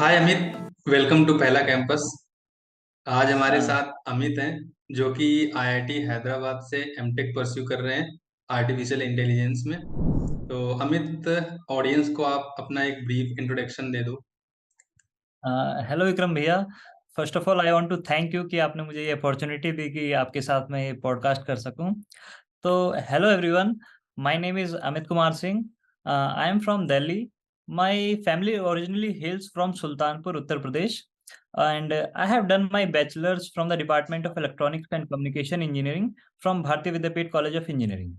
Hi Amit, welcome to पहला campus. आज हमारे हाँ। साथ अमित हैं जो कि आईआईटी हैदराबाद से एमटेक परस्यू कर रहे हैं आर्टिफिशियल इंटेलिजेंस में। तो अमित, ऑडियंस को आप अपना एक ब्रीफ इंट्रोडक्शन दे दो। हेलो विक्रम भैया। First of all I want to thank you कि आपने मुझे ये अपॉर्चुनिटी दी कि आपके साथ मैं ये पॉडकास्ट कर सकूं। तो hello everyone, my name is Amit Kumar Singh. I am from Delhi. My family originally हेल्स from Sultanpur, Uttar Pradesh, and I have done my bachelor's from the Department of Electronics and Communication Engineering from Bharati Vidyapeeth College of Engineering.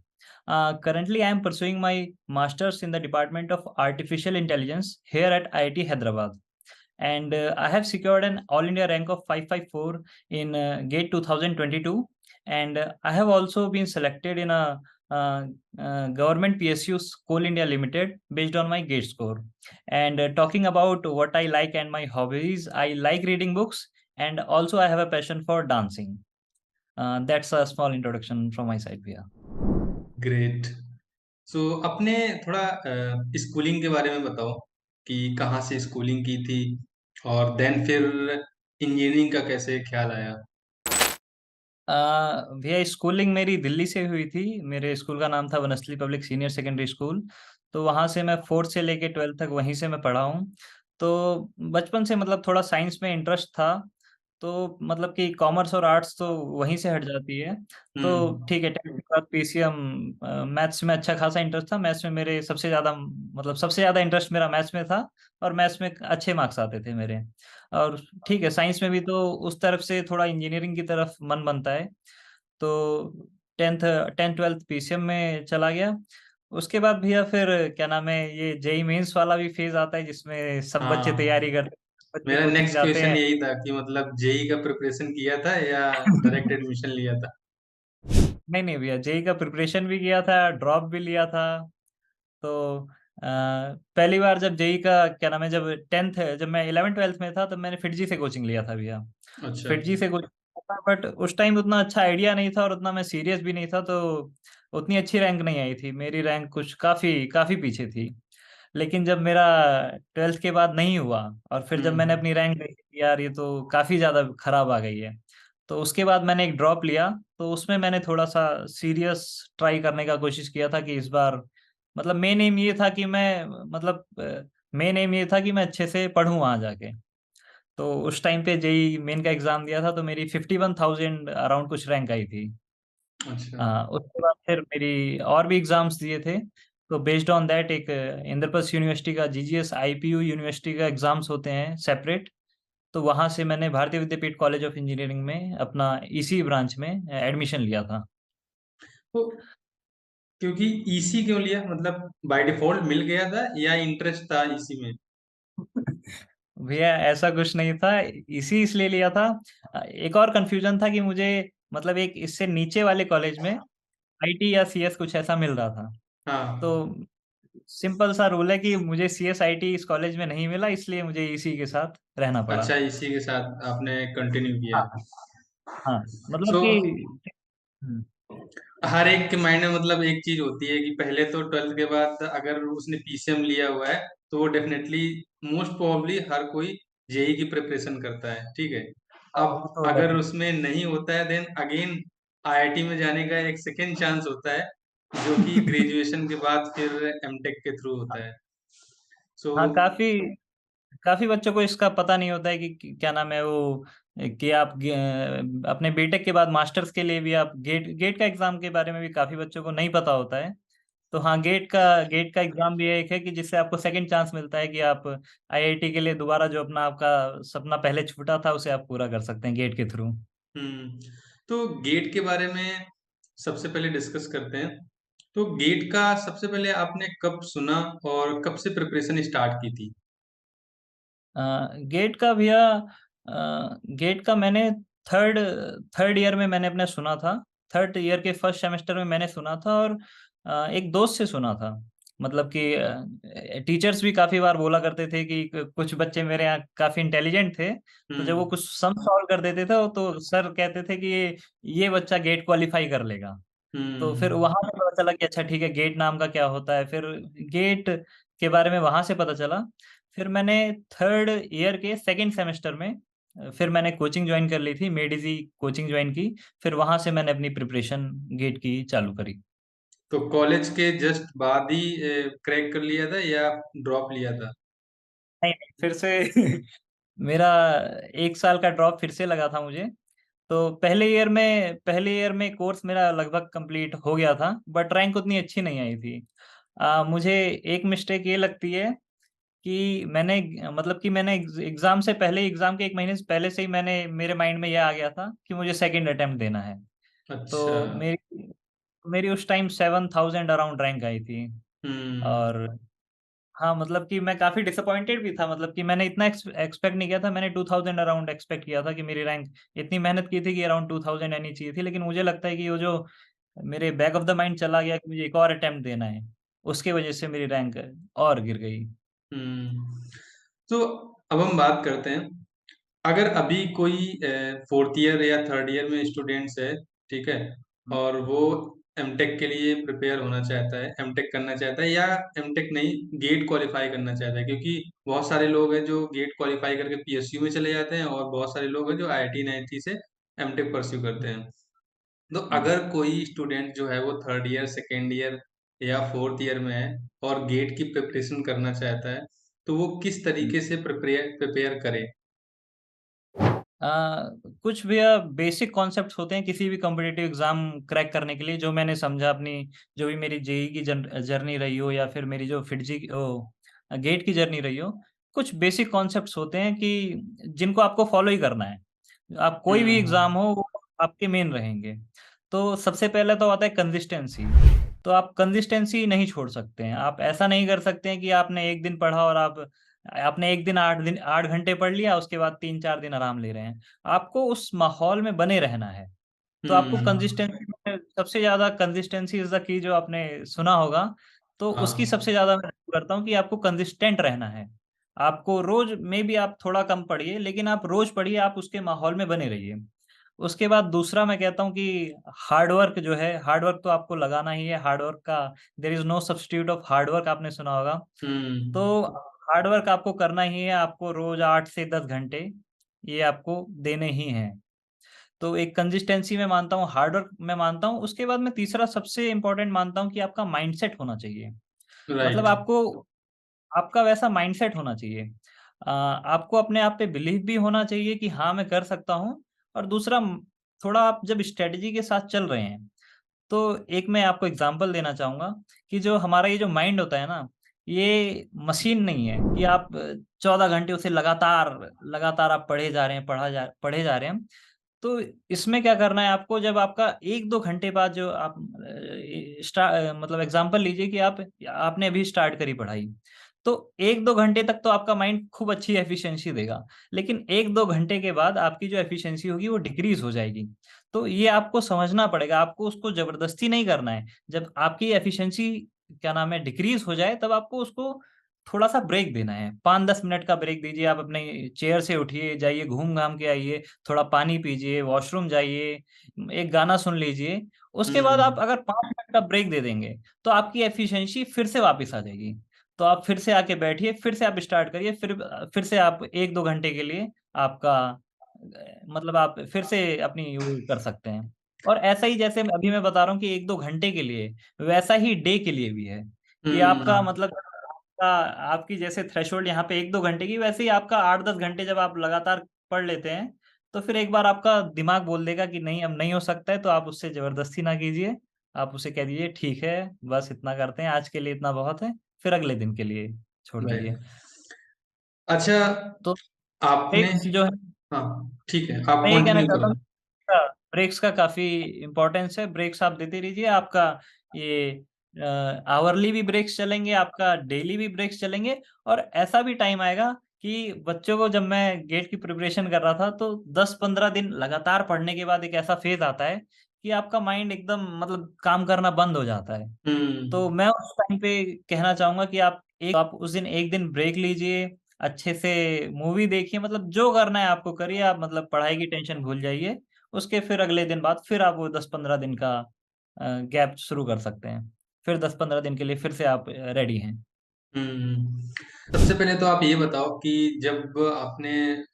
Currently, I am pursuing my master's in the Department of Artificial Intelligence here at IIT Hyderabad, and I have secured an All India rank of 554 in GATE 2022, and I have also been selected in a government PSU Coal India Limited based on my GATE score. And talking about what I like and my hobbies, I like reading books, and also I have a passion for dancing. That's a small introduction from my side, Via. Great. So अपने थोड़ा schooling के बारे में बताओ कि कहाँ से schooling की थी और देन फिर इंजीनियरिंग का कैसे ख्याल आया। भैया स्कूलिंग मेरी दिल्ली से हुई थी। मेरे स्कूल का नाम था Vanasthali public senior secondary school. तो वहाँ से मैं फोर्थ से लेके ट्वेल्थ तक वहीं से मैं पढ़ा हूँ। तो बचपन से मतलब थोड़ा साइंस में इंटरेस्ट था। तो मतलब कि कॉमर्स और आर्ट्स तो वहीं से हट जाती है। तो हम्म। ठीक है, टेंथ के बाद पीसीएम। मैथ्स में अच्छा खासा इंटरेस्ट था। मैथ्स में मेरे सबसे ज़्यादा मतलब सबसे ज़्यादा इंटरेस्ट मेरा मैथ्स में था। और मैथ्स में अच्छे मार्क्स आते थे मेरे। और ठीक है, साइंस में भी तो उस तरफ से थोड़ा इंजीनियरिंग की तरफ मन बनता है। तो टेंथ टेंथ ट्वेल्थ पीसीएम में चला गया। उसके बाद भैया फिर क्या नाम है, ये जेई मेंस वाला भी फेज आता है जिसमें सब बच्चे तैयारी हाँ, करते हैं, बच्चे मेरा कोचिंग नेक्स्ट जाते क्वेश्चन हैं। यही था कि मतलब जेई का प्रिपरेशन किया था या डायरेक्ट एडमिशन लिया था। नहीं नहीं भैया, जेई का प्रिपरेशन भी किया था, ड्रॉप भी लिया था। तो पहली बार जब जेई का क्या नाम है, जब टेंथ जब मैं 11 ट्वेल्थ में था तब मैंने फिटजी से कोचिंग लिया था भैया। अच्छा। फिटजी से कोचिंग, बट उस टाइम उतना अच्छा आइडिया नहीं था और उतना मैं सीरियस भी नहीं था। तो उतनी अच्छी रैंक नहीं आई थी, मेरी रैंक कुछ काफ़ी काफ़ी पीछे थी। लेकिन जब मेरा ट्वेल्थ के बाद नहीं हुआ और फिर जब मैंने हम्म। अपनी रैंक देखी कि यार ये तो काफ़ी ज़्यादा खराब आ गई है। तो उसके बाद मैंने एक ड्रॉप लिया। तो उसमें मैंने थोड़ा सा सीरियस ट्राई करने का कोशिश किया था कि इस बार मतलब मेन एम ये था कि मैं मतलब मेन एम ये था कि मैं अच्छे से पढूं वहाँ जाके। तो उस टाइम पे जेई मेन का एग्ज़ाम दिया था तो मेरी 51,000 अराउंड कुछ रैंक आई थी। अच्छा। उसके बाद फिर मेरी और भी एग्जाम्स दिए थे। तो बेस्ड ऑन दैट एक इंद्रप्रस्थ यूनिवर्सिटी का जीजीएस आईपीयू यूनिवर्सिटी का एग्जाम्स होते हैं सेपरेट। तो वहाँ से मैंने भारतीय विद्यापीठ कॉलेज ऑफ इंजीनियरिंग में अपना ईसी ब्रांच में एडमिशन लिया था। तो क्योंकि ईसी क्यों लिया, मतलब बाय डिफॉल्ट मिल गया था या इंटरेस्ट था इसी में। भैया ऐसा कुछ नहीं था, इसी इसलिए लिया था। एक और कंफ्यूजन था कि मुझे मतलब एक इससे नीचे वाले कॉलेज में आईटी या सीएस कुछ ऐसा मिल रहा था। तो हाँ। सिंपल सा रूल है कि मुझे सीएस आईटी इस कॉलेज में नहीं मिला, इसलिए मुझे इसी के साथ रहना पड़ा। अच्छा, इसी के साथ आपने कंटिन्यू किया। हाँ। हाँ, मतलब सो कि हम्म, हर एक के माइंड में मतलब एक चीज होती है कि पहले तो ट्वेल्थ के बाद अगर उसने पीसीएम लिया हुआ है तो वो डेफिनेटली मोस्ट प्रोबेबली हर कोई जेई की प्रिपरेशन करता है, ठीक है। हाँ, अब वो तो अगर डेफिनेट। उसमें नहीं होता है देन अगेन आईआईटी में जाने का एक सेकेंड चांस होता है जो कि ग्रेजुएशन के बाद फिर एमटेक के थ्रू होता है। सो हाँ, काफी काफी बच्चों को इसका पता नहीं होता है कि क्या नाम है वो, कि आप अपने बीटेक के बाद मास्टर्स के लिए भी आप गेट गेट का एग्जाम के बारे में भी काफी बच्चों को नहीं पता होता है। तो हाँ, गेट का एग्जाम भी एक है कि जिससे आपको सेकंड चांस मिलता है कि आप आईआईटी के लिए दोबारा जो अपना आपका सपना पहले छूटा था उसे आप पूरा कर सकते हैं गेट के थ्रू। तो गेट के बारे में सबसे पहले डिस्कस करते हैं। तो गेट का सबसे पहले आपने कब सुना और कब से प्रिपरेशन स्टार्ट की थी। गेट का भैया, गेट का मैंने थर्ड थर्ड ईयर में मैंने अपने सुना था। थर्ड ईयर के फर्स्ट सेमेस्टर में मैंने सुना था और एक दोस्त से सुना था। मतलब कि टीचर्स भी काफी बार बोला करते थे कि कुछ बच्चे मेरे यहाँ काफी इंटेलिजेंट थे। तो जब वो हम्म। कुछ सम सॉल्व कर देते थे तो सर कहते थे कि ये बच्चा गेट क्वालिफाई कर लेगा। तो फिर हम्म। वहां से पता चला कि अच्छा ठीक है, गेट नाम का क्या होता है। फिर गेट के बारे में वहां से पता चला। फिर मैंने थर्ड ईयर के सेकंड सेमेस्टर में फिर मैंने कोचिंग ज्वाइन कर ली थी, मेडिजी कोचिंग ज्वाइन की। फिर वहां से मैंने अपनी प्रिपरेशन गेट की चालू करी। तो कॉलेज के जस्ट बाद ही क्रैक कर लिया था या ड्रॉप लिया था? नहीं नहीं, फिर से मेरा 1 साल का ड्रॉप फिर से लगा था मुझे। तो पहले ईयर में कोर्स मेरा लगभग कंप्लीट हो गया था, बट रैंक उतनी अच्छी नहीं आई थी। मुझे एक मिस्टेक ये लगती है कि मैंने एग्जाम से पहले, एग्जाम के 1 महीने से पहले से ही मैंने मेरे माइंड में यह आ गया था कि मुझे सेकंड अटेम्प्ट देना है। अच्छा। तो मेरी मेरी उस टाइम 7000 अराउंड रैंक आई थी। हम्म। और हाँ, मतलब कि मैं काफ़ी डिसअपॉइंटेड भी था, मतलब कि मैंने इतना एक्सपेक्ट नहीं किया था। मैंने 2000 अराउंड एक्सपेक्ट किया था कि मेरी रैंक, इतनी मेहनत की थी कि अराउंड 2000 आनी चाहिए थी। लेकिन मुझे लगता है कि वो जो मेरे बैक ऑफ द माइंड चला गया कि मुझे एक और अटेम्प्ट देना है, उसकी वजह से मेरी रैंक और गिर गई। हम्म। तो अब हम बात करते हैं, अगर अभी कोई फोर्थ ईयर या थर्ड ईयर में स्टूडेंट्स है, ठीक है, और वो एमटेक के लिए प्रिपेयर होना चाहता है, एमटेक करना चाहता है, या एमटेक नहीं, गेट क्वालिफाई करना चाहता है, क्योंकि बहुत सारे लोग हैं जो गेट क्वालिफाई करके पीएसयू में चले जाते हैं, और बहुत सारे लोग हैं जो आईआईटी नाईटी से एमटेक परस्यू करते हैं। तो हम्म। अगर कोई स्टूडेंट जो है वो थर्ड ईयर, सेकेंड ईयर या फोर्थ ईयर में है और गेट की प्रिपरेशन करना चाहता है, तो वो किस तरीके से प्रिपेयर प्रिपेयर करे? कुछ भी बेसिक कॉन्सेप्ट्स होते हैं किसी भी कॉम्पिटिटिव एग्जाम क्रैक करने के लिए, जो मैंने समझा अपनी, जो भी मेरी जेई की जर्नी रही हो या फिर मेरी जो फिटजी गेट की जर्नी रही हो। कुछ बेसिक कॉन्सेप्ट्स होते हैं कि जिनको आपको फॉलो ही करना है। आप कोई भी एग्जाम हम्म। हो, वो आपके मेन रहेंगे। तो सबसे पहले तो आता है कंसिस्टेंसी। तो आप कंसिस्टेंसी नहीं छोड़ सकते हैं। आप ऐसा नहीं कर सकते हैं कि आपने एक दिन पढ़ा और आपने एक दिन 8 घंटे पढ़ लिया, उसके बाद 3-4 दिन आराम ले रहे हैं। आपको उस माहौल में बने रहना है। तो आपको हम्म। कंसिस्टेंसी में सबसे ज्यादा, कंसिस्टेंसी इज द की, जो आपने सुना होगा। तो उसकी हाँ। सबसे ज्यादा मैं करता हूँ कि आपको कंसिस्टेंट रहना है। आपको रोज में भी, आप थोड़ा कम पढ़िए लेकिन आप रोज पढ़िए, आप उसके माहौल में बने रहिए। उसके बाद दूसरा मैं कहता हूँ कि हार्ड वर्क जो है, हार्ड वर्क तो आपको लगाना ही है। हार्ड वर्क का, there is no substitute of hard work, आपने सुना होगा। तो हम्म। हार्ड वर्क आपको करना ही है। आपको रोज 8 से 10 घंटे ये आपको देने ही हैं। तो एक कंसिस्टेंसी में मानता हूँ, हार्ड वर्क में मानता हूँ। उसके बाद मैं तीसरा सबसे इंपॉर्टेंट मानता हूँ कि आपका माइंडसेट होना चाहिए। मतलब राइट। आपको, आपका वैसा माइंडसेट होना चाहिए। आपको अपने आप पे बिलीव भी होना चाहिए कि हाँ मैं कर सकता हूँ। और दूसरा, थोड़ा आप जब स्ट्रेटजी के साथ चल रहे हैं, तो एक मैं आपको एग्जांपल देना चाहूँगा कि जो हमारा ये जो माइंड होता है ना, ये मशीन नहीं है कि आप 14 घंटे उसे लगातार लगातार आप पढ़े जा रहे हैं। तो इसमें क्या करना है आपको, जब आपका 1-2 घंटे बाद जो आप मतलब एग्जांपल लीजिए कि आपने अभी स्टार्ट करी पढ़ाई। तो 1-2 घंटे तक तो आपका माइंड खूब अच्छी एफिशिएंसी देगा। लेकिन 1-2 घंटे के बाद आपकी जो एफिशिएंसी होगी वो डिक्रीज हो जाएगी। तो ये आपको समझना पड़ेगा, आपको उसको जबरदस्ती नहीं करना है। जब आपकी एफिशिएंसी, क्या नाम है, डिक्रीज हो जाए, तब आपको उसको थोड़ा सा ब्रेक देना है। 5-10 मिनट का ब्रेक दीजिए। आप अपने चेयर से उठिए, जाइए घूम घाम के आइए, थोड़ा पानी पीजिए, वॉशरूम जाइए, एक गाना सुन लीजिए। उसके बाद आप हम्म। अगर 5 मिनट का ब्रेक दे देंगे, तो आपकी एफिशिएंसी फिर से वापस आ जाएगी। तो आप फिर से आके बैठिए, फिर से आप स्टार्ट करिए, फिर से आप 1-2 घंटे के लिए आपका मतलब आप फिर से अपनी वो कर सकते हैं। और ऐसा ही जैसे अभी मैं बता रहा हूँ कि 1-2 घंटे के लिए, वैसा ही डे के लिए भी है। कि आपका हम्म। मतलब आपकी जैसे थ्रेशोल्ड यहाँ पे 1-2 घंटे की, वैसे ही आपका 8-10 घंटे जब आप लगातार पढ़ लेते हैं, तो फिर एक बार आपका दिमाग बोल देगा कि नहीं, अब नहीं हो सकता है। तो आप उससे जबरदस्ती ना कीजिए। आप उसे कह दीजिए ठीक है, बस इतना करते हैं, आज के लिए इतना बहुत है। फिर अगले दिन के लिए छोड़ दीजिए। राइट। अच्छा, तो आपने, ब्रेक्स जो है, हाँ, ठीक है, आप मैं ये कहना कंटिन्यू चाहता करो। हूँ, ब्रेक्स का काफी इम्पोर्टेंस है। ब्रेक्स आप देते रहिए। आपका ये आवरली भी ब्रेक्स चलेंगे, आपका डेली भी ब्रेक्स चलेंगे। और ऐसा भी टाइम आएगा कि बच्चों को, जब मैं गेट की प्रिपरेशन कर रहा था, तो 10-15 दिन लगातार पढ़ने के बाद एक ऐसा फेज आता है कि आपका माइंड एकदम मतलब काम करना बंद हो जाता है। तो हम्म। मैं उस टाइम पे कहना चाहूंगा कि आप उस दिन एक दिन ब्रेक लीजिए, अच्छे से मूवी देखिए, मतलब जो करना है आपको करिए। आप मतलब पढ़ाई की टेंशन भूल जाइए। उसके फिर अगले दिन बाद फिर आप वो 10-15 दिन का गैप शुरू कर सकते हैं। फिर 10-15 दिन के लिए फिर से आप रेडी हैं। हम्म। सबसे पहले तो आप ये बताओ कि जब आपने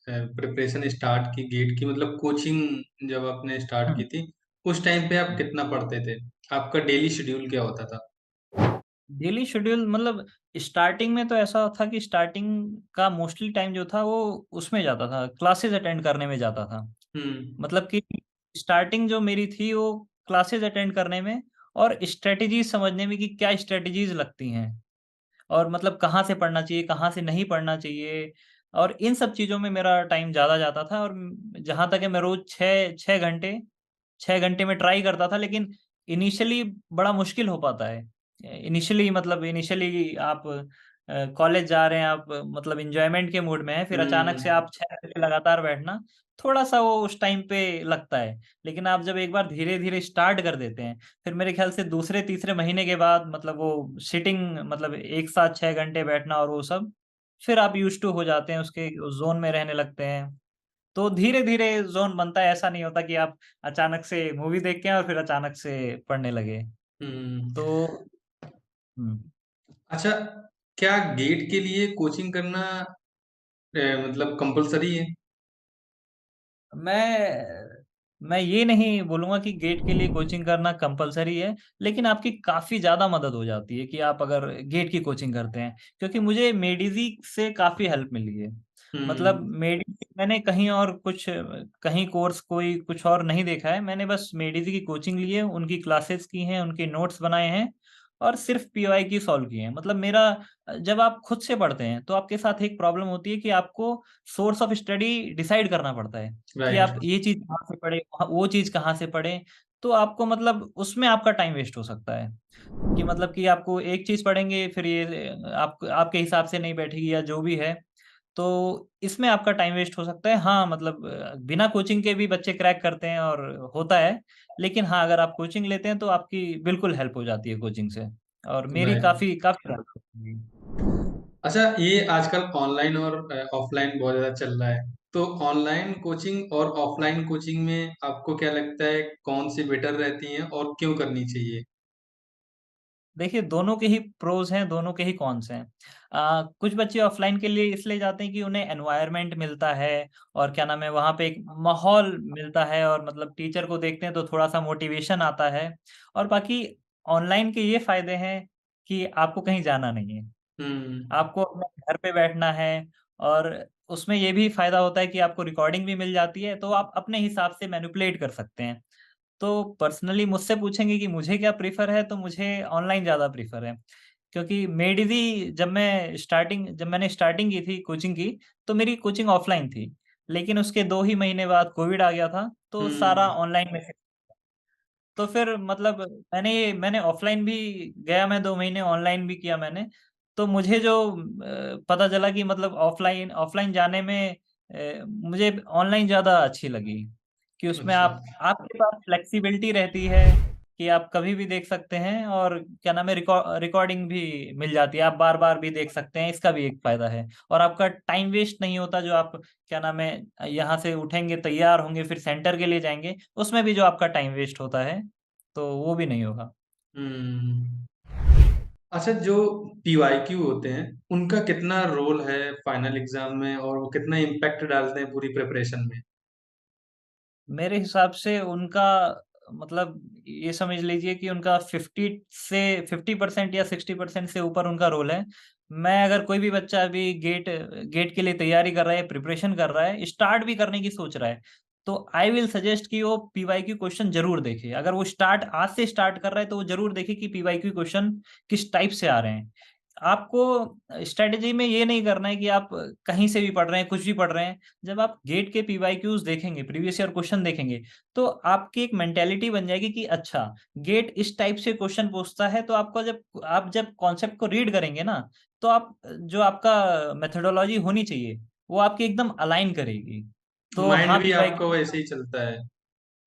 प्रिपरेशन स्टार्ट की गेट की, मतलब कोचिंग जब आपने स्टार्ट की थी, उस टाइम पे आप कितना पढ़ते थे? आपका डेली शेड्यूल क्या होता था? डेली शेड्यूल मतलब स्टार्टिंग में तो ऐसा था कि स्टार्टिंग का मोस्टली टाइम जो था वो उसमें जाता था, क्लासेस अटेंड करने में जाता था। हम्म। मतलब कि स्टार्टिंग जो मेरी थी वो क्लासेस अटेंड करने में और स्ट्रेटजीज समझने में कि क्या स्ट्रेटजीज लगती हैं और मतलब कहाँ से पढ़ना चाहिए, कहाँ से नहीं पढ़ना चाहिए, और इन सब चीज़ों में मेरा टाइम ज़्यादा जाता था। और जहाँ तक है मैं रोज़ 6 घंटे में ट्राई करता था, लेकिन इनिशियली बड़ा मुश्किल हो पाता है। इनिशियली आप कॉलेज जा रहे हैं, आप मतलब एन्जॉयमेंट के मूड में हैं, फिर अचानक से हम्म। आप 6 घंटे लगातार बैठना, थोड़ा-सा वो उस टाइम पे लगता है। लेकिन आप जब एक बार धीरे-धीरे स्टार्ट कर देते हैं, फिर मेरे ख्याल से दूसरे-तीसरे महीने के बाद मतलब वो सिटिंग मतलब एक साथ 6 घंटे बैठना और वो सब, फिर आप यूज़्ड टू हो जाते हैं, उसके ज़ोन में रहने लगते हैं। तो धीरे-धीरे ज़ोन बनता है, ऐसा नहीं होता कि आप अचानक से मूवी देख के आए और फिर अचानक से पढ़ने लगे। हम्म। तो हुँ। अच्छा, क्या गेट के लिए कोचिंग करना मतलब कंपलसरी है? मैं मैं ये नहीं बोलूँगा कि गेट के लिए कोचिंग करना कंपल्सरी है, लेकिन आपकी काफ़ी ज़्यादा मदद हो जाती है कि आप अगर गेट की कोचिंग करते हैं। क्योंकि मुझे मेडिजी से काफ़ी हेल्प मिली है। मतलब हम्म। मेडिजी मैंने कहीं और कुछ कहीं कोर्स कोई कुछ और नहीं देखा है। मैंने बस मेडिजी की कोचिंग ली है, उनकी क्लासेस की हैं, उनके नोट्स बनाए हैं और सिर्फ़ पीवाईक्यू सॉल्व किए हैं। मतलब मेरा जब आप खुद से पढ़ते हैं, तो आपके साथ एक प्रॉब्लम होती है कि आपको सोर्स ऑफ स्टडी डिसाइड करना पड़ता है। कि राइट। आप ये चीज़ कहाँ से पढ़ें, वो चीज़ कहाँ से पढ़ें, तो आपको मतलब उसमें आपका टाइम वेस्ट हो सकता है। कि मतलब कि आपको एक चीज़ पढ़ेंगे फिर ये आपके हिसाब से नहीं बैठेगी या जो भी है, तो इसमें आपका टाइम वेस्ट हो सकता है। हाँ, मतलब बिना कोचिंग के भी बच्चे क्रैक करते हैं और होता है। लेकिन हाँ, अगर आप कोचिंग लेते हैं तो आपकी बिल्कुल हेल्प हो जाती है कोचिंग से और मेरी राइट। काफ़ी काफ़ी हेल्प होती है। अच्छा, ये आजकल ऑनलाइन और ऑफलाइन बहुत ज़्यादा चल रहा है। तो ऑनलाइन कोचिंग और ऑफलाइन कोचिंग में आपको क्या लगता है, कौन सी बेटर रहती हैं और क्यों करनी चाहिए? देखिए, दोनों के ही प्रोज़ हैं, दोनों के ही कॉन्स हैं। कुछ बच्चे ऑफ़लाइन के लिए इसलिए जाते हैं कि उन्हें एनवायरनमेंट मिलता है और क्या नाम है, वहाँ पे एक माहौल मिलता है और मतलब टीचर को देखते हैं तो थोड़ा-सा मोटिवेशन आता है। और बाकी ऑनलाइन के ये फ़ायदे हैं कि आपको कहीं जाना नहीं है। हुँ। आपको अपने घर पे बैठना है और उसमें ये भी फ़ायदा होता है कि आपको रिकॉर्डिंग भी मिल जाती है, तो आप अपने हिसाब से मैनिपुलेट कर सकते हैं। तो पर्सनली मुझसे पूछेंगे कि मुझे क्या प्रेफ़र है, तो मुझे ऑनलाइन ज़्यादा प्रेफ़र है। क्योंकि मेडिजी जब मैंने स्टार्टिंग की थी कोचिंग की, तो मेरी कोचिंग ऑफ़लाइन थी। लेकिन उसके 2 ही महीने बाद कोविड आ गया था, तो सारा हुँ। ऑनलाइन में तो फिर मतलब मैंने ऑफ़लाइन भी गया, मैं 2 महीने ऑनलाइन भी किया मैंने। तो मुझे जो पता चला कि मतलब ऑफ़लाइन ऑफ़लाइन जाने में मुझे ऑनलाइन ज़्यादा अच्छी लगी। कि उसमें अच्छा। आपके पास फ्लेक्सिबिलिटी रहती है कि आप कभी भी देख सकते हैं और क्या नाम है रिकॉर्डिंग भी मिल जाती है। आप बार-बार भी देख सकते हैं, इसका भी एक फ़ायदा है। और आपका टाइम वेस्ट नहीं होता जो आप क्या नाम है यहाँ से उठेंगे, तैयार होंगे, फिर सेंटर के लिए जाएँगे, उसमें भी जो आपका टाइम वेस्ट होता है, तो वो भी नहीं होगा। हुँ। अच्छा, जो पीवाईक्यू होते हैं, उनका कितना रोल है फाइनल एग्ज़ाम में और वो कितना इम्पैक्ट डालते हैं पूरी प्रिपरेशन में? मेरे हिसाब से उनका मतलब ये समझ लीजिए कि उनका 50% या 60% से ऊपर उनका रोल है। मैं अगर कोई भी बच्चा अभी गेट के लिए तैयारी कर रहा है, प्रिपरेशन कर रहा है, स्टार्ट भी करने की सोच रहा है, तो आई विल सजेस्ट कि वो पीवाईक्यू क्वेश्चन ज़रूर देखे। अगर वो आज से स्टार्ट कर रहा है, तो वो ज़रूर देखे कि पीवाईक्यू क्वेश्चन किस टाइप से आ रहे हैं। आपको स्ट्रैटेजी में ये नहीं करना है कि आप कहीं से भी पढ़ रहे हैं, कुछ भी पढ़ रहे हैं। जब आप गेट के पीवाईक्यूज़ देखेंगे, प्रीवियस ईयर क्वेश्चन देखेंगे, तो आपकी एक मेंटालिटी बन जाएगी कि अच्छा, गेट इस टाइप से क्वेश्चन पूछता है, तो आप जब कॉन्सेप्ट को रीड करेंगे ना, तो आप जो आपका मेथोडोलॉजी होनी चाहिए, वो आपकी एकदम अलाइन करेगी। तो माइंड हाँ, भी आपका पीवाईक्यू वैसे ही चलता है।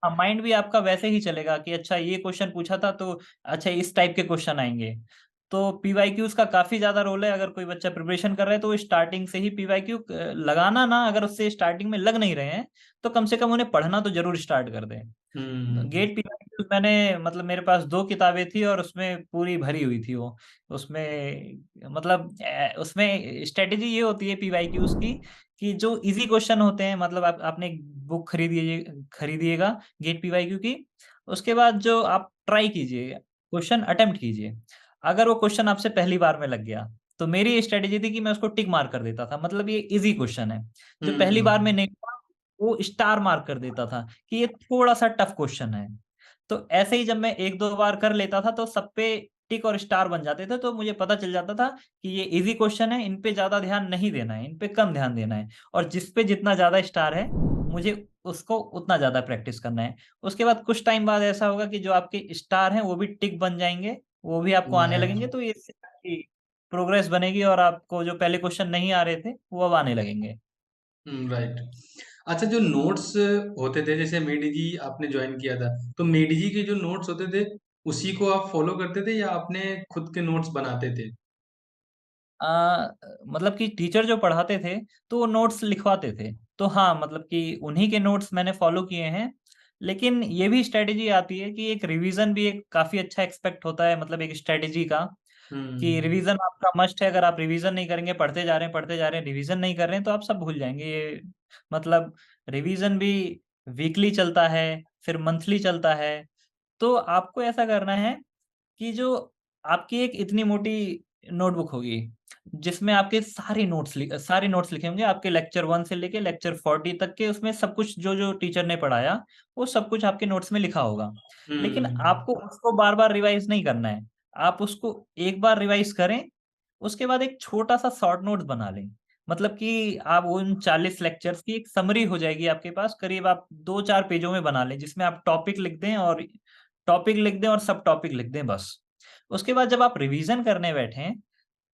हाँ, माइंड भी आपका वैसे ही चलेगा कि अच्छा ये क्वेश्चन पूछा था, तो अच्छा इस टाइप के क्वेश्चन आएँगे। तो पीवाईक्यूज का काफी ज्यादा रोल है। अगर कोई बच्चा प्रिपरेशन कर रहा है तो वो स्टार्टिंग से ही पीवाईक्यू लगाना ना, अगर उससे स्टार्टिंग में लग नहीं रहे हैं तो कम से कम उन्हें पढ़ना तो जरूर स्टार्ट कर दें। हम्म। गेट पीवाईक्यूज मैंने मतलब मेरे पास 2 किताबें थी और उसमें पूरी भरी हुई थी वो। उसमें मतलब उसमें स्ट्रेटेजी ये होती है पीवाईक्यूज की कि जो इजी क्वेश्चन होते हैं, मतलब आपने एक बुक खरीदिएगा गेट पीवाईक्यू की। उसके बाद जो आप ट्राई कीजिए, क्वेश्चन अटेम्प्ट कीजिए। अगर वो क्वेश्चन आपसे पहली बार में लग गया तो मेरी ये स्ट्रेटेजी थी कि मैं उसको टिक मार्क कर देता था, मतलब ये इजी क्वेश्चन है। जो पहली बार में हम्म। नहीं हुआ वो स्टार मार्क कर देता था कि ये थोड़ा सा टफ क्वेश्चन है। तो ऐसे ही जब मैं 1-2 बार कर लेता था तो सब पे टिक और स्टार बन जाते थे, तो मुझे पता चल जाता था कि ये इजी क्वेश्चन है, इन पे ज्यादा ध्यान नहीं देना है, इन पे कम ध्यान देना है। और जिस पे जितना ज्यादा स्टार है मुझे उसको उतना ज्यादा प्रैक्टिस करना है। उसके बाद कुछ टाइम बाद ऐसा होगा कि जो आपके स्टार हैं वो भी टिक बन जाएंगे, वो भी आपको आने राइट। लगेंगे। तो ये प्रोग्रेस बनेगी और आपको जो पहले क्वेश्चन नहीं आ रहे थे वो अब आने लगेंगे। राइट। अच्छा, जो नोट्स होते थे, जैसे मेडी जी आपने ज्वाइन किया था, तो मेडी जी के जो नोट्स होते थे उसी को आप फॉलो करते थे या अपने खुद के नोट्स बनाते थे? आ, मतलब कि टीचर जो पढ़ाते थे तो वो नोट्स लिखवाते थे, तो हाँ मतलब कि उन्हीं के नोट्स मैंने फॉलो किए हैं। लेकिन ये भी स्ट्रेटेजी आती है कि एक रिवीजन भी एक काफी अच्छा एक्सपेक्ट होता है, मतलब एक स्ट्रेटेजी का कि हम्म। रिवीजन आपका मस्ट है। अगर आप रिवीजन नहीं करेंगे, पढ़ते जा रहे हैं, रिवीजन नहीं कर रहे हैं तो आप सब भूल जाएंगे। ये मतलब रिवीजन भी वीकली चलता है, फिर मंथली चलता है। तो आपको ऐसा करना है कि जो आपकी एक इतनी मोटी नोटबुक होगी जिसमें आपके सारे नोट्स लिखे होंगे, आपके लेक्चर 1 से लेके लेक्चर 40 तक के, उसमें सब कुछ जो जो टीचर ने पढ़ाया वो सब कुछ आपके नोट्स में लिखा होगा। लेकिन हम्म। आपको उसको बार बार रिवाइज नहीं करना है। आप उसको एक बार रिवाइज करें, उसके बाद एक छोटा सा शॉर्ट नोट्स बना लें। मतलब कि आप उन 40 लेक्चर्स की एक समरी हो जाएगी आपके पास, करीब आप 2-4 पेजों में बना लें, जिसमें आप टॉपिक लिख दें और सब टॉपिक लिख दें बस। उसके बाद जब आप रिवीजन करने बैठे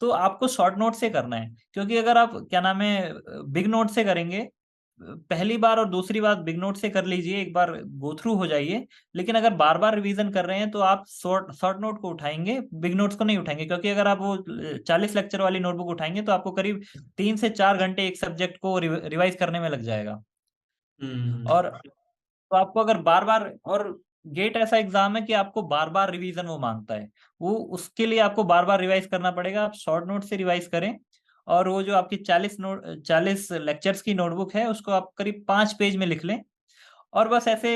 तो आपको शॉर्ट नोट से करना है, क्योंकि अगर आप क्या नाम है बिग नोट से करेंगे, पहली बार और दूसरी बार बिग नोट से कर लीजिए, एक बार गो थ्रू हो जाइए। लेकिन अगर बार बार रिवीजन कर रहे हैं तो आप शॉर्ट शॉर्ट नोट को उठाएंगे, बिग नोट्स को नहीं उठाएंगे, क्योंकि अगर आप वो 40 लेक्चर वाली नोटबुक उठाएंगे तो आपको करीब 3 से 4 घंटे एक सब्जेक्ट को रिवाइज करने में लग जाएगा। हम्म। और तो आपको अगर बार बार, और गेट ऐसा एग्जाम है कि आपको बार बार रिवीजन वो मांगता है, वो उसके लिए आपको बार बार रिवाइज करना पड़ेगा। आप शॉर्ट नोट से रिवाइज करें, और वो जो आपकी 40 लेक्चर्स की नोटबुक है उसको आप करीब 5 पेज में लिख लें। और बस ऐसे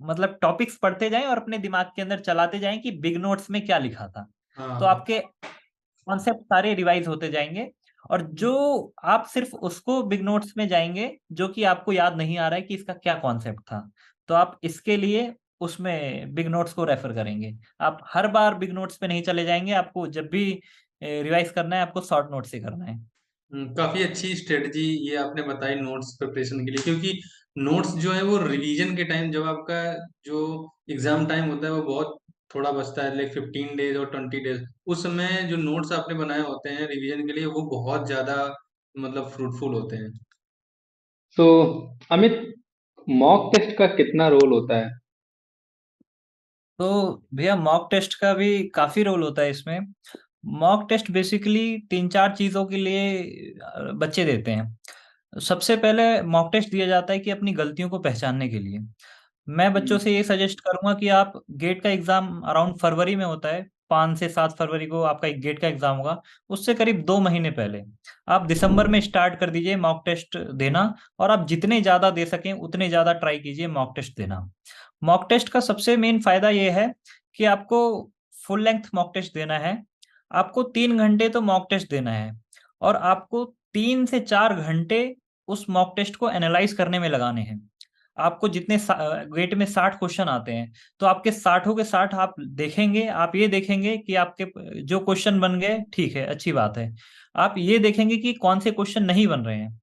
मतलब टॉपिक्स पढ़ते जाएं और अपने दिमाग के अंदर चलाते जाएं कि बिग नोट्स में क्या लिखा था। तो हाँ। आपके कॉन्सेप्ट सारे रिवाइज होते जाएंगे। और जो आप सिर्फ उसको बिग नोट्स में जाएंगे जो कि आपको याद नहीं आ रहा है कि इसका क्या कॉन्सेप्ट था, तो आप इसके लिए उसमें बिग नोट्स को रेफर करेंगे। आप हर बार बिग नोट्स पे नहीं चले जाएंगे, आपको जब भी रिवाइज करना है आपको शॉर्ट नोट से करना है। काफी अच्छी स्ट्रेटजी ये आपने बताई नोट्स प्रिपरेशन के लिए, क्योंकि नोट्स जो है वो रिवीजन के टाइम, जब आपका जो एग्जाम टाइम होता है वो बहुत थोड़ा बचता है, लाइक 15 डेज और 20 डेज, उस समय जो नोट्स आपने बनाए होते हैं रिवीजन के लिए वो बहुत ज्यादा मतलब फ्रूटफुल होते हैं। तो अमित, मॉक टेस्ट का कितना रोल होता है? तो भैया मॉक टेस्ट का भी काफी रोल होता है इसमें। मॉक टेस्ट बेसिकली 3-4 चीजों के लिए बच्चे देते हैं। सबसे पहले मॉक टेस्ट दिया जाता है कि अपनी गलतियों को पहचानने के लिए। मैं बच्चों से ये सजेस्ट करूंगा कि आप गेट का एग्जाम अराउंड फरवरी में होता है, 5 से 7 फरवरी को आपका एक गेट का एग्जाम होगा। उससे करीब 2 महीने पहले आप दिसंबर में स्टार्ट कर दीजिए मॉक टेस्ट देना। और आप जितने ज्यादा दे सकें उतने ज्यादा ट्राई कीजिए मॉक टेस्ट देना। मॉक टेस्ट का सबसे मेन फायदा यह है कि आपको फुल लेंथ मॉक टेस्ट देना है। आपको 3 घंटे तो मॉक टेस्ट देना है, और आपको 3 से 4 घंटे उस मॉक टेस्ट को एनालाइज करने में लगाने हैं। आपको जितने गेट में 60 क्वेश्चन आते हैं, तो आपके 60 के 60 आप देखेंगे। आप ये देखेंगे कि आपके जो क्वेश्चन बन गए ठीक है, अच्छी बात है। आप ये देखेंगे कि कौन से क्वेश्चन नहीं बन रहे हैं।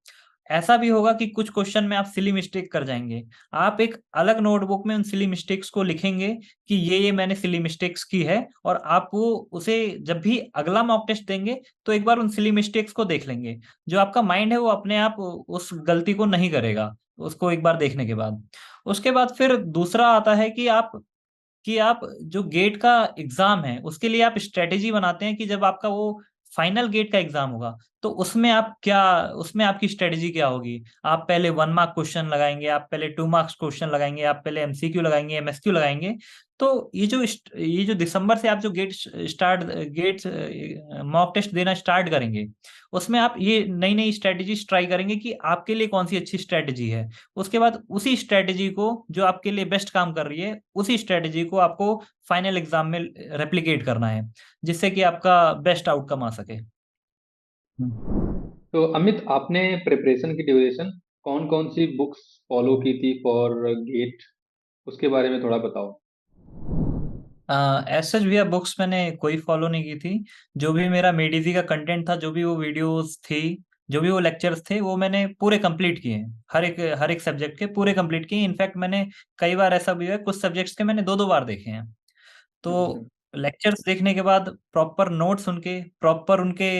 ऐसा भी होगा कि कुछ क्वेश्चन में आप सिली मिस्टेक कर जाएंगे। आप एक अलग नोटबुक में उन सिली मिस्टेक्स को लिखेंगे कि ये मैंने सिली मिस्टेक्स की है, और आप वो उसे जब भी अगला मॉक टेस्ट देंगे तो एक बार उन सिली मिस्टेक्स को देख लेंगे। जो आपका माइंड है वो अपने आप उस गलती को नहीं करेगा उसको एक बार देखने के बाद। उसके बाद फिर दूसरा आता है कि आप कि आप जो गेट का एग्जाम है उसके लिए आप स्ट्रेटेजी बनाते हैं कि जब आपका वो फाइनल गेट का एग्जाम होगा तो उसमें आपकी स्ट्रेटेजी क्या होगी। आप पहले 1 मार्क क्वेश्चन लगाएंगे, आप पहले 2 मार्क्स क्वेश्चन लगाएंगे, आप पहले एमसीक्यू लगाएंगे, एमएसक्यू लगाएंगे। तो ये जो दिसंबर से आप जो गेट मॉक टेस्ट देना स्टार्ट करेंगे, उसमें आप ये नई नई स्ट्रेटेजीज ट्राई करेंगे कि आपके लिए कौन सी अच्छी स्ट्रेटेजी है। उसके बाद उसी स्ट्रेटेजी को, जो आपके लिए बेस्ट काम कर रही है, उसी स्ट्रेटेजी को आपको फाइनल एग्जाम में रेप्लिकेट करना है, जिससे कि आपका बेस्ट आउटकम आ सके। तो अमित, आपने प्रिपरेशन की ड्यूरेशन कौन कौन सी बुक्स फॉलो की थी फॉर गेट, उसके बारे में थोड़ा बताओ। एज सच भैया बुक्स मैंने कोई फॉलो नहीं की थी। जो भी मेरा मेडिजी का कंटेंट था, जो भी वो वीडियोस थी, जो भी वो लेक्चर्स थे, वो मैंने पूरे कंप्लीट किए हैं। हर एक सब्जेक्ट के पूरे कंप्लीट किए। इनफैक्ट मैंने कई बार ऐसा भी हुआ है, कुछ सब्जेक्ट्स के मैंने दो दो बार देखे हैं। अच्छा। तो लेक्चर्स देखने के बाद प्रॉपर नोट्स उनके, प्रॉपर उनके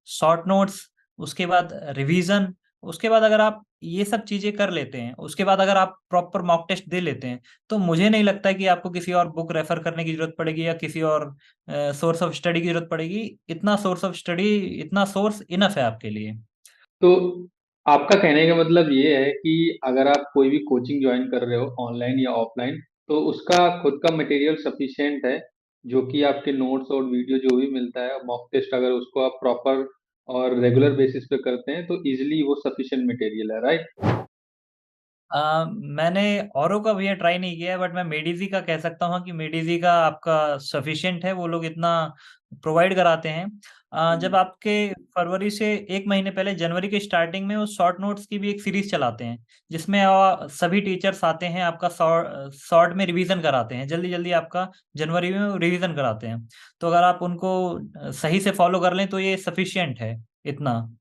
शॉर्ट नोट्स, उसके बाद रिवीजन, उसके बाद अगर आप ये सब चीजें कर लेते हैं, उसके बाद अगर आप प्रॉपर मॉक टेस्ट दे लेते हैं, तो मुझे नहीं लगता कि आपको किसी और बुक रेफर करने की जरूरत पड़ेगी या किसी और सोर्स ऑफ स्टडी की जरूरत पड़ेगी। इतना सोर्स ऑफ स्टडी, इतना सोर्स इनफ है आपके लिए। तो आपका कहने का मतलब ये है कि अगर आप कोई भी कोचिंग ज्वाइन कर रहे हो ऑनलाइन या ऑफलाइन, तो उसका खुद का मटेरियल सफिशिएंट है, जो कि आपके नोट्स और वीडियो जो भी मिलता है मॉक टेस्ट, अगर उसको आप प्रॉपर और रेगुलर बेसिस पे करते हैं तो इजिली वो सफिशिएंट मटेरियल है, राइट? मैंने औरों का भैया ट्राई नहीं किया है, बट मैं मेडिजी का कह सकता हूँ कि मेडिजी का आपका सफिशिएंट है। वो लोग इतना प्रोवाइड कराते हैं। जब आपके फरवरी से 1 महीने पहले, जनवरी के स्टार्टिंग में, वो शॉर्ट नोट्स की भी एक सीरीज चलाते हैं, जिसमें सभी टीचर्स आते हैं, आपका शॉर्ट शॉर्ट में रिवीजन कराते हैं, जल्दी जल्दी आपका जनवरी में रिवीजन कराते हैं। तो अगर आप उनको सही से फॉलो कर लें तो ये सफिशिएंट है। इतना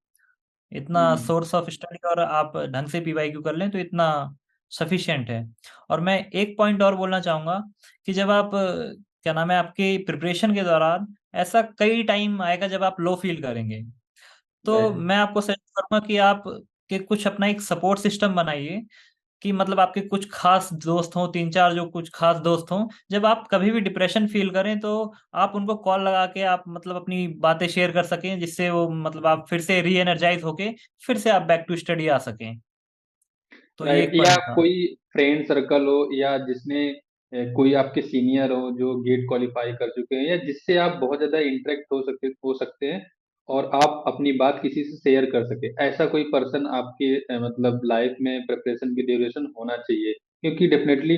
इतना हम्म। सोर्स ऑफ स्टडी, और आप ढंग से पीवाईक्यू कर लें तो इतना सफिशिएंट है। और मैं एक पॉइंट और बोलना चाहूँगा कि जब आप क्या नाम है, आपकी प्रिपरेशन के दौरान ऐसा कई टाइम आएगा जब आप लो फील करेंगे, तो राइट। मैं आपको सजेस्ट करूँगा कि आप के कुछ अपना एक सपोर्ट सिस्टम बनाइए। कि मतलब आपके कुछ खास दोस्त हों, 3-4 जो कुछ खास दोस्त हों, जब आप कभी भी डिप्रेशन फ़ील करें तो आप उनको कॉल लगा के आप मतलब अपनी बातें शेयर कर सकें, जिससे वो मतलब आप फिर से री एनर्जाइज़ होके फिर से आप बैक टू स्टडी आ सकें। तो ये राइट, एक या पॉइंट था। कोई फ्रेंड सर्कल हो, या जिसने कोई आपके सीनियर हो जो गेट क्वालिफाई कर चुके हैं, या जिससे आप बहुत ज्यादा इंटरेक्ट हो सकते हैं और आप अपनी बात किसी से शेयर कर सके, ऐसा कोई पर्सन आपके मतलब लाइफ में प्रिपरेशन की ड्यूरेशन होना चाहिए। क्योंकि डेफिनेटली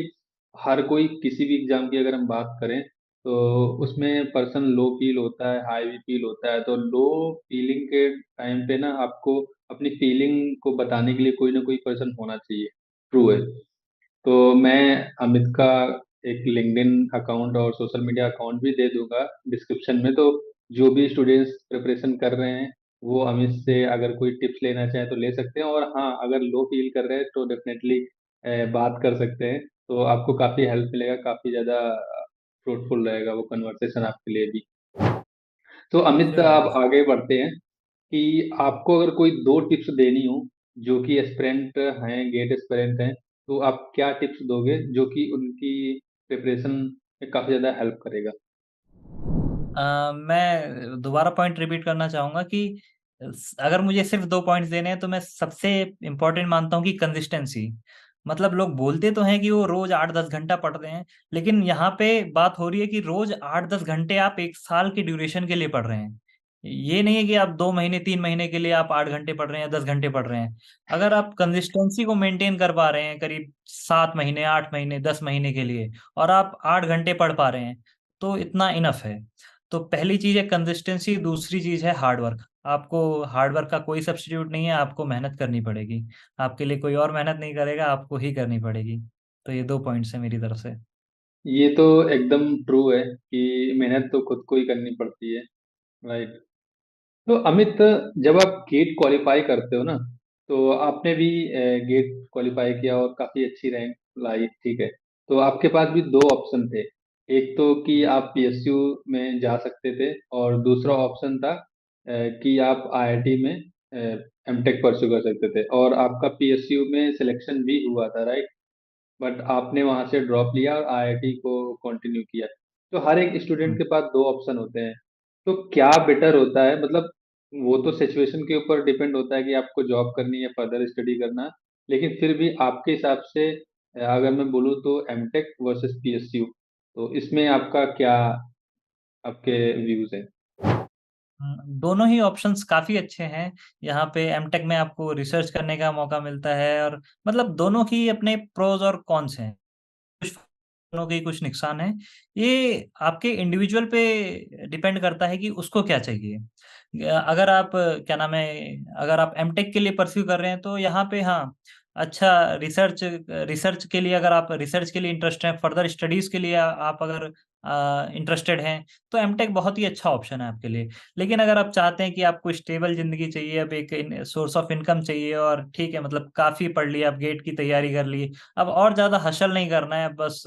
हर कोई किसी भी एग्जाम की अगर हम बात करें तो उसमें पर्सन लो फील होता है, हाई भी फील होता है। तो लो फीलिंग के टाइम पे ना आपको अपनी फीलिंग को बताने के लिए कोई ना कोई पर्सन होना चाहिए। ट्रू है। तो मैं अमित का एक लिंक्डइन अकाउंट और सोशल मीडिया अकाउंट भी दे दूंगा डिस्क्रिप्शन में। तो जो भी स्टूडेंट्स प्रिपरेशन कर रहे हैं वो अमित से अगर कोई टिप्स लेना चाहे तो ले सकते हैं। और हाँ, अगर लो फील कर रहे हैं तो डेफिनेटली बात कर सकते हैं। तो आपको काफ़ी हेल्प मिलेगा, काफ़ी ज़्यादा फ्रूटफुल रहेगा वो कन्वर्सेशन आपके लिए भी। तो अमित, श्योर आप भैया। आगे बढ़ते हैं कि आपको अगर कोई दो टिप्स देनी हो, जो कि एस्पिरेंट हैं, गेट एस्पिरेंट हैं, तो आप क्या टिप्स दोगे जो कि उनकी प्रिपरेशन में काफी ज्यादा हेल्प करेगा? मैं दोबारा पॉइंट रिपीट करना चाहूँगा कि अगर मुझे सिर्फ 2 पॉइंट्स देने हैं तो मैं सबसे इम्पोर्टेंट मानता हूँ कि कंसिस्टेंसी। मतलब लोग बोलते तो हैं कि वो रोज 8-10 घंटा पढ़ रहे हैं, लेकिन यहाँ पे बात हो रही है कि रोज 8-10 घंटे आप 1 साल की ड्यूरेशन के लिए पढ़ रहे हैं। ये नहीं है कि आप 2 महीने 3 महीने के लिए आप 8 घंटे पढ़ रहे हैं या 10 घंटे पढ़ रहे हैं। अगर आप कंसिस्टेंसी को मेंटेन कर पा रहे हैं करीब 7 महीने, 8 महीने, 10 महीने के लिए, और आप 8 घंटे पढ़ पा रहे हैं, तो इतना इनफ है। तो पहली चीज है कंसिस्टेंसी, दूसरी चीज है हार्ड वर्क। आपको हार्ड वर्क का कोई सब्स्टिट्यूट नहीं है, आपको मेहनत करनी पड़ेगी। आपके लिए कोई और मेहनत नहीं करेगा, आपको ही करनी पड़ेगी। तो ये 2 पॉइंट्स है मेरी तरफ से। ये तो एकदम ट्रू है कि मेहनत तो खुद को ही करनी पड़ती है, राइट। तो अमित, जब आप गेट क्वालिफाई करते हो ना, तो आपने भी गेट क्वालिफाई किया और काफी अच्छी रैंक लाई, ठीक है। तो आपके पास भी दो ऑप्शन थे। एक तो कि आप पीएसयू में जा सकते थे, और दूसरा ऑप्शन था कि आप आईआईटी में एमटेक परस्यू कर सकते थे, और आपका पीएसयू में सिलेक्शन भी हुआ था, राइट? बट आपने वहां से ड्रॉप लिया और आईआईटी को कंटिन्यू किया। तो हर एक स्टूडेंट हम्म। के पास दो ऑप्शन होते हैं। तो क्या बेटर होता है, मतलब वो तो सिचुएशन के ऊपर डिपेंड होता है कि आपको जॉब करनी है, फर्दर स्टडी करना, लेकिन फिर भी आपके हिसाब से अगर मैं बोलूँ तो एमटेक वर्सेस पीएसयू, तो इसमें आपका क्या, आपके व्यूज है? दोनों ही ऑप्शंस काफी अच्छे हैं। यहाँ पे एमटेक में आपको रिसर्च करने का मौका मिलता है, और मतलब दोनों की अपने प्रोज और कॉन्स हैं। कुछ दोनों के कुछ नुकसान है। ये आपके इंडिविजुअल पे डिपेंड करता है कि उसको क्या चाहिए। अगर आप क्या नाम है, अगर आप एमटेक के लिए परस्यू कर रहे हैं तो यहाँ पे हाँ, अच्छा रिसर्च रिसर्च के लिए, अगर आप रिसर्च के लिए इंटरेस्ट है, फर्दर स्टडीज के लिए आप अगर इंटरेस्टेड हैं, तो एमटेक बहुत ही अच्छा ऑप्शन है आपके लिए। लेकिन अगर आप चाहते हैं कि आपको स्टेबल जिंदगी चाहिए, अब एक सोर्स ऑफ इनकम चाहिए, और ठीक है मतलब काफी पढ़ लिया, अब गेट की तैयारी कर ली, अब और ज्यादा हसल नहीं करना है बस,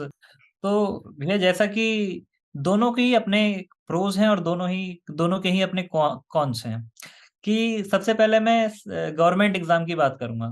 तो भैया जैसा कि दोनों के ही अपने प्रोज हैं और दोनों के ही अपने कॉन्स हैं। कि सबसे पहले मैं गवर्नमेंट एग्जाम की बात करूंगा।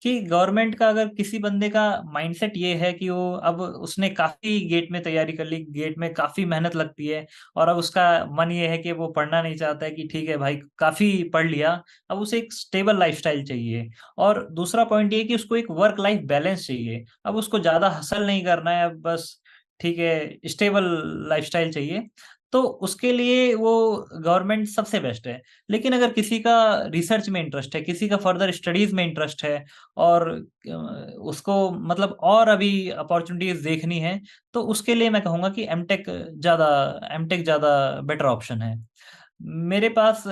कि गवर्नमेंट का अगर किसी बंदे का माइंडसेट ये है कि वो अब उसने काफी गेट में तैयारी कर ली, गेट में काफी मेहनत लगती है, और अब उसका मन ये है कि वो पढ़ना नहीं चाहता है, कि ठीक है भाई काफी पढ़ लिया, अब उसे एक स्टेबल लाइफस्टाइल चाहिए। और दूसरा पॉइंट ये है कि उसको एक वर्क लाइफ बैलेंस चाहिए, अब उसको ज्यादा हसल नहीं करना है, अब बस ठीक है स्टेबल लाइफस्टाइल चाहिए, तो उसके लिए वो गवर्नमेंट सबसे बेस्ट है। लेकिन अगर किसी का रिसर्च में इंटरेस्ट है, किसी का फर्दर स्टडीज में इंटरेस्ट है, और उसको मतलब और अभी अपॉर्चुनिटीज देखनी है, तो उसके लिए मैं कहूँगा कि ज्यादा एमटेक ज्यादा बेटर ऑप्शन है। मेरे पास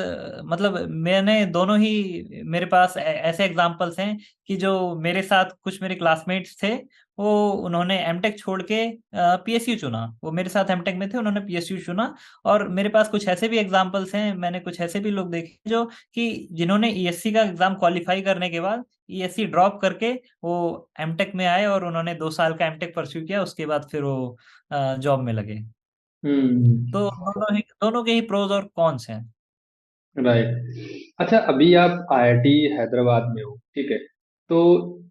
मतलब मैंने दोनों ही, मेरे पास ऐसे एग्जांपल्स हैं कि जो मेरे साथ कुछ मेरे क्लासमेट्स थे, वो उन्होंने एमटेक छोड़ के पीएसयू चुना, वो मेरे साथ एमटेक में थे, उन्होंने पीएसयू चुना। और मेरे पास कुछ ऐसे भी एग्जांपल्स हैं, मैंने कुछ ऐसे भी लोग देखे जो कि जिन्होंने ईएससी का एग्जाम क्वालिफाई करने के बाद ईएससी ड्रॉप करके वो एमटेक में आए, और उन्होंने 2 साल का एमटेक परस्यू किया, उसके बाद फिर वो जॉब में लगे। तो हम्म। दोनों के ही प्रोज और कॉन्स हैं। राइट। अच्छा, अभी आप आईआईटी हैदराबाद में हो, ठीक है? तो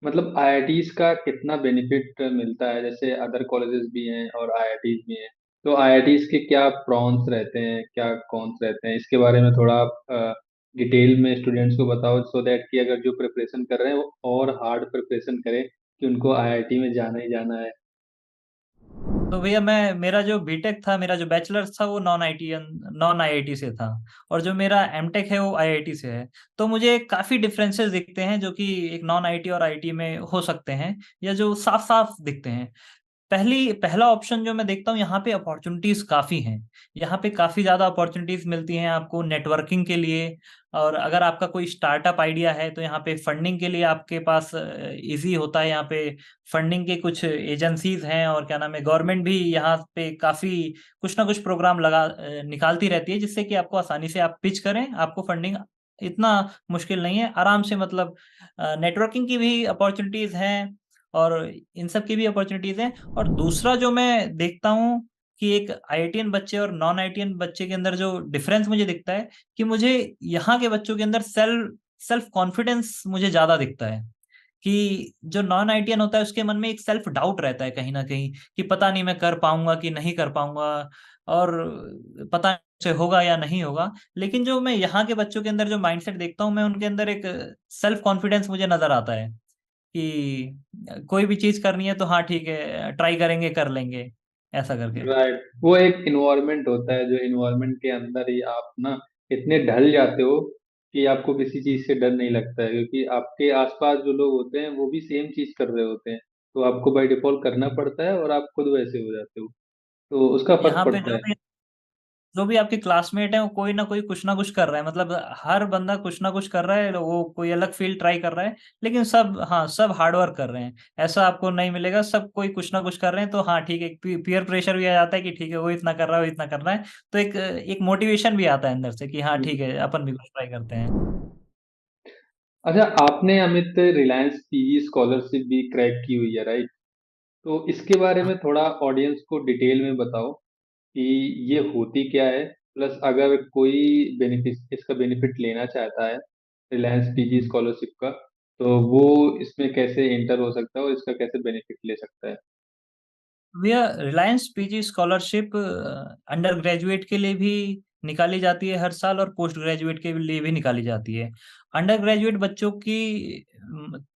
मतलब आईआईटीज का कितना बेनिफिट मिलता है? जैसे अदर कॉलेजेस भी हैं और आईआईटीज भी हैं, तो आईआईटीज के क्या प्रॉन्स रहते हैं, क्या कॉन्स रहते हैं, इसके बारे में थोड़ा आप डिटेल में स्टूडेंट्स को बताओ, सो दैट कि अगर जो प्रिपरेशन कर रहे हैं वो और हार्ड प्रिपरेशन करें कि उनको आईआईटी में जाना ही जाना है। तो भैया मैं, मेरा जो बीटेक था, मेरा जो बैचलर्स था, वो नॉन आईआईटी से था, और जो मेरा एमटेक है वो आईआईटी से है। तो मुझे काफी डिफरेंसेस दिखते हैं जो कि एक नॉन आईआईटी और आईआईटी में हो सकते हैं, या जो साफ साफ दिखते हैं। पहला ऑप्शन जो मैं देखता हूँ, यहाँ पे अपॉर्चुनिटीज काफी हैं। यहाँ पे काफी ज्यादा अपॉर्चुनिटीज मिलती हैं आपको नेटवर्किंग के लिए। और अगर आपका कोई स्टार्टअप आइडिया है, तो यहाँ पे फंडिंग के लिए आपके पास इजी होता है। यहाँ पे फंडिंग के कुछ एजेंसीज हैं, और क्या नाम है, गवर्नमेंट भी यहाँ पे काफी कुछ ना कुछ प्रोग्राम निकालती रहती है, जिससे कि आपको आसानी से आप पिच करें, आपको फंडिंग इतना मुश्किल नहीं है, आराम से मतलब नेटवर्किंग की भी अपॉर्चुनिटीज हैं, और इन सब की भी अपॉर्चुनिटीज हैं। और दूसरा जो मैं देखता हूँ कि एक आईआईटीएन बच्चे और नॉन आईआईटीएन बच्चे के अंदर जो डिफरेंस मुझे दिखता है, कि मुझे यहाँ के बच्चों के अंदर सेल्फ सेल्फ कॉन्फिडेंस मुझे ज्यादा दिखता है। कि जो नॉन आईआईटीएन होता है, उसके मन में एक सेल्फ डाउट रहता है कहीं ना कहीं, कि पता नहीं मैं कर पाऊंगा कि नहीं कर पाऊंगा, और पता नहीं से होगा या नहीं होगा। लेकिन जो मैं यहाँ के बच्चों के अंदर जो माइंडसेट देखता हूँ, मैं उनके अंदर एक सेल्फ कॉन्फिडेंस मुझे नजर आता है, कि कोई भी चीज करनी है तो हाँ ठीक है, ट्राई करेंगे, कर लेंगे, ऐसा करके। राइट, वो एक इन्वायरमेंट होता है, जो इन्वायरमेंट के अंदर ही आप ना इतने ढल जाते हो कि आपको किसी चीज से डर नहीं लगता है, क्योंकि आपके आसपास जो लोग होते हैं वो भी सेम चीज कर रहे होते हैं, तो आपको बाय डिफॉल्ट करना पड़ता है और आप खुद वैसे हो जाते हो, तो उसका फर्क यहाँ पे पड़ता है। जो भी आपके क्लासमेट है, वो कोई ना कुछ कर रहा है, मतलब हर बंदा कुछ ना कुछ कर रहा है, वो कोई अलग फील्ड ट्राई कर रहा है, लेकिन सब हाँ सब हार्ड वर्क कर रहे हैं। ऐसा आपको नहीं मिलेगा, सब कोई कुछ ना कुछ कर रहे हैं, तो हाँ ठीक है, पीयर प्रेशर भी आ जाता है कि ठीक है वो इतना कर रहा है, वो इतना कर रहा है, तो एक एक मोटिवेशन भी आता है अंदर से कि हाँ ठीक है, अपन भी कुछ ट्राई करते हैं। अच्छा, आपने अमित रिलायंस पीजी स्कॉलरशिप भी क्रैक की हुई है, राइट? तो इसके बारे में थोड़ा ऑडियंस को डिटेल में बताओ कि ये होती क्या है, प्लस अगर कोई बेनिफिट, इसका बेनिफिट लेना चाहता है रिलायंस पीजी स्कॉलरशिप का, तो वो इसमें कैसे एंटर हो सकता है और इसका कैसे बेनिफिट ले सकता है? भैया Reliance PG scholarship under graduate के लिए भी निकाली जाती है हर साल, और पोस्ट ग्रेजुएट के लिए भी निकाली जाती है। अंडर ग्रेजुएट बच्चों की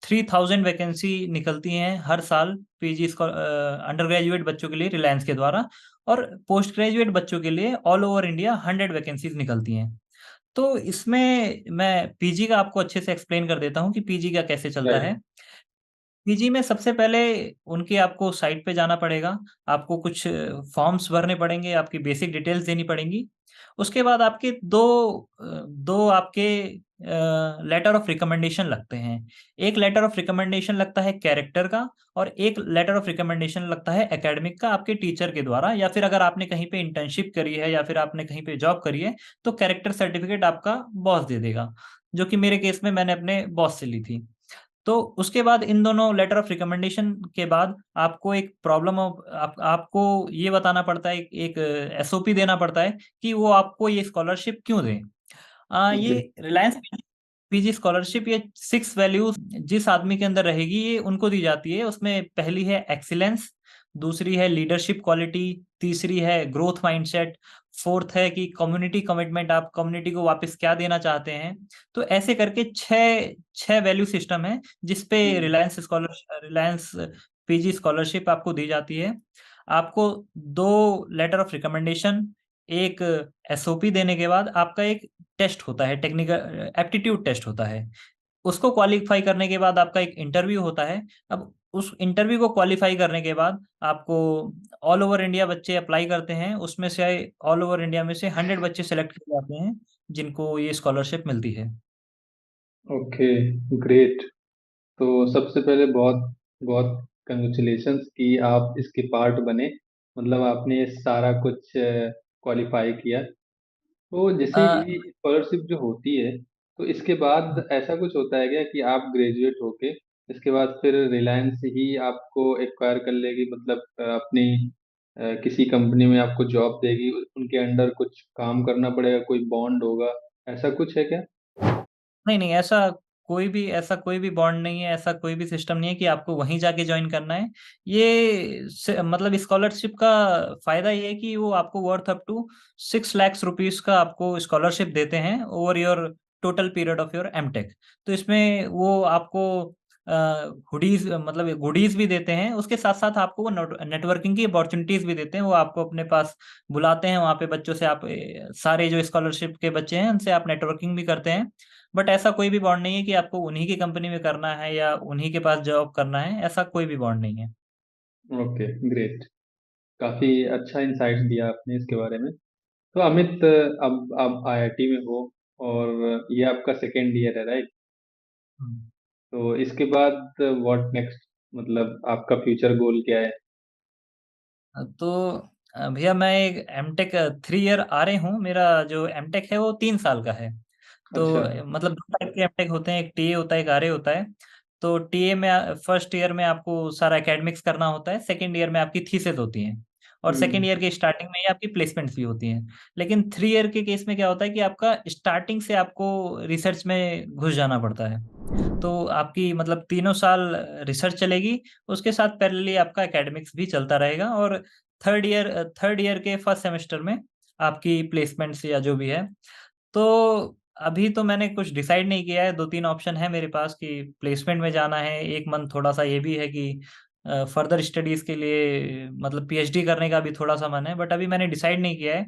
3000 वैकेंसी निकलती हैं हर साल पीजी अंडर ग्रेजुएट बच्चों के लिए रिलायंस के द्वारा, और पोस्ट ग्रेजुएट बच्चों के लिए ऑल ओवर इंडिया 100 वैकेंसीज निकलती हैं। तो इसमें मैं पीजी का आपको अच्छे से एक्सप्लेन कर देता हूँ कि पीजी का कैसे चलता राइट। है। पीजी में सबसे पहले उनकी आपको साइट पे जाना पड़ेगा, आपको कुछ फॉर्म्स भरने पड़ेंगे, आपकी बेसिक डिटेल्स देनी पड़ेंगी। उसके बाद आपके 2 आपके लेटर ऑफ रिकमेंडेशन लगते हैं। एक लेटर ऑफ रिकमेंडेशन लगता है कैरेक्टर का, और एक लेटर ऑफ रिकमेंडेशन लगता है एकेडमिक का आपके टीचर के द्वारा, या फिर अगर आपने कहीं पे इंटर्नशिप करी है या फिर आपने कहीं पे जॉब करी है, तो कैरेक्टर सर्टिफिकेट आपका बॉस दे देगा, जो कि मेरे केस में मैंने अपने बॉस से ली थी। तो उसके बाद इन दोनों लेटर ऑफ रिकमेंडेशन के बाद आपको एक प्रॉब्लम ऑफ आपको ये बताना पड़ता है, एक एसओपी देना पड़ता है कि वो आपको ये स्कॉलरशिप क्यों दें। ओके। ये रिलायंस पीजी स्कॉलरशिप, ये 6 वैल्यूज जिस आदमी के अंदर रहेगी ये उनको दी जाती है। उसमें पहली है एक्सीलेंस, दूसरी है लीडरशिप क्वालिटी, तीसरी है ग्रोथ माइंडसेट, फोर्थ है कि कम्युनिटी कमिटमेंट, आप कम्युनिटी को वापस क्या देना चाहते हैं। तो ऐसे करके छह छह वैल्यू सिस्टम है जिसपे हम्म। रिलायंस पीजी स्कॉलरशिप आपको दी जाती है। आपको 2 लेटर ऑफ रिकमेंडेशन, एक एसओपी देने के बाद आपका एक टेस्ट होता है, टेक्निकल एप्टीट्यूड टेस्ट होता है। उसको क्वालिफाई करने के बाद आपका एक इंटरव्यू होता है। अब उस इंटरव्यू को क्वालिफाई करने के बाद आपको ऑल ओवर इंडिया बच्चे अप्लाई करते हैं, उसमें से ऑल ओवर इंडिया में से 100 बच्चे सेलेक्ट किए जाते हैं जिनको ये स्कॉलरशिप मिलती है। ओके। ग्रेट। तो सबसे पहले बहुत बहुत कंग्रेचुलेशंस कि आप इसके पार्ट बने, मतलब आपने ये सारा कुछ क्वालिफाई किया। तो जैसे अ, ये स्कॉलरशिप जो होती है, तो इसके बाद ऐसा कुछ होता है क्या कि आप ग्रेजुएट होके इसके बाद फिर रिलायंस ही आपको एक्वायर कर लेगी, मतलब अपनी किसी कंपनी में आपको जॉब देगी, उनके अंडर कुछ काम करना पड़ेगा, कोई बॉन्ड होगा, ऐसा कुछ है क्या? नहीं नहीं, ऐसा कोई भी बॉन्ड नहीं है, ऐसा कोई भी सिस्टम नहीं है कि आपको वहीं जाके ज्वाइन करना है। मतलब स्कॉलरशिप का फायदा ये है कि वो आपको worth up to 6 lakh rupees का आपको स्कॉलरशिप देते हैं over your total period of your MTech. तो इसमें वो आपको हुडीज, मतलब गुडीज भी देते हैं, उसके साथ साथ आपको वो नेटवर्किंग की अपॉर्चुनिटीज भी देते हैं। वो आपको अपने पास बुलाते हैं, वहाँ पे बच्चों से आप सारे जो स्कॉलरशिप के बच्चे हैं उनसे आप नेटवर्किंग भी करते हैं। बट ऐसा कोई भी बॉन्ड नहीं है कि आपको उन्हीं की कंपनी में करना है या उन्हीं के पास जॉब करना है, ऐसा कोई भी बॉन्ड नहीं है। ओके। ग्रेट। काफी अच्छा इंसाइट्स दिया आपने इसके बारे में। तो अमित, अब आप आईआईटी में हो और ये आपका सेकेंड ईयर है, राइट? हम्म। तो इसके बाद व्हाट नेक्स्ट, मतलब आपका फ्यूचर गोल क्या है? तो भैया मैं एक एमटेक 3 ईयर आ रहे हूँ। मेरा जो एमटेक है वो 3 साल का है। तो अच्छा। मतलब 2 टाइप के एमटेक होते हैं, एक टीए होता है, एक आरए होता है। तो टीए में फर्स्ट ईयर में आपको सारा एकेडमिक्स करना होता है, सेकेंड ईयर में आपकी थीसिस होती है, और सेकेंड हम्म। ईयर के स्टार्टिंग में ही आपकी प्लेसमेंट्स भी होती हैं। लेकिन 3 ईयर के केस में क्या होता है कि आपका स्टार्टिंग से आपको रिसर्च में घुस जाना पड़ता है। तो आपकी मतलब तीनों साल रिसर्च चलेगी, उसके साथ पैरेलली आपका एकेडमिक्स भी चलता रहेगा, और थर्ड ईयर के फर्स्ट सेमेस्टर में आपकी प्लेसमेंट्स या जो भी है। तो अभी तो मैंने कुछ डिसाइड नहीं किया है, 2-3 ऑप्शन है मेरे पास कि प्लेसमेंट में जाना है। एक मन थोड़ा सा ये भी है कि फर्दर स्टडीज के लिए मतलब पीएचडी करने का भी थोड़ा सा मन है, बट अभी मैंने डिसाइड नहीं किया है।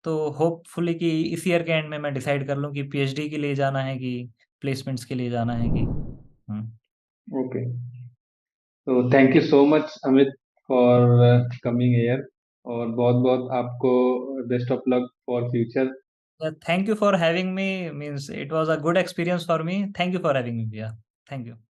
तो होपफुली कि इस ईयर के एंड में मैं डिसाइड कर लूँ कि पीएचडी के लिए जाना है कि प्लेसमेंट्स के लिए जाना है कि। हम्म। ओके। तो thank you so much Amit for coming here, और बहुत बहुत आपको best of luck for future. Thank you for having me. Means it was a good experience for me. Thank you for having me. Yeah. Thank you.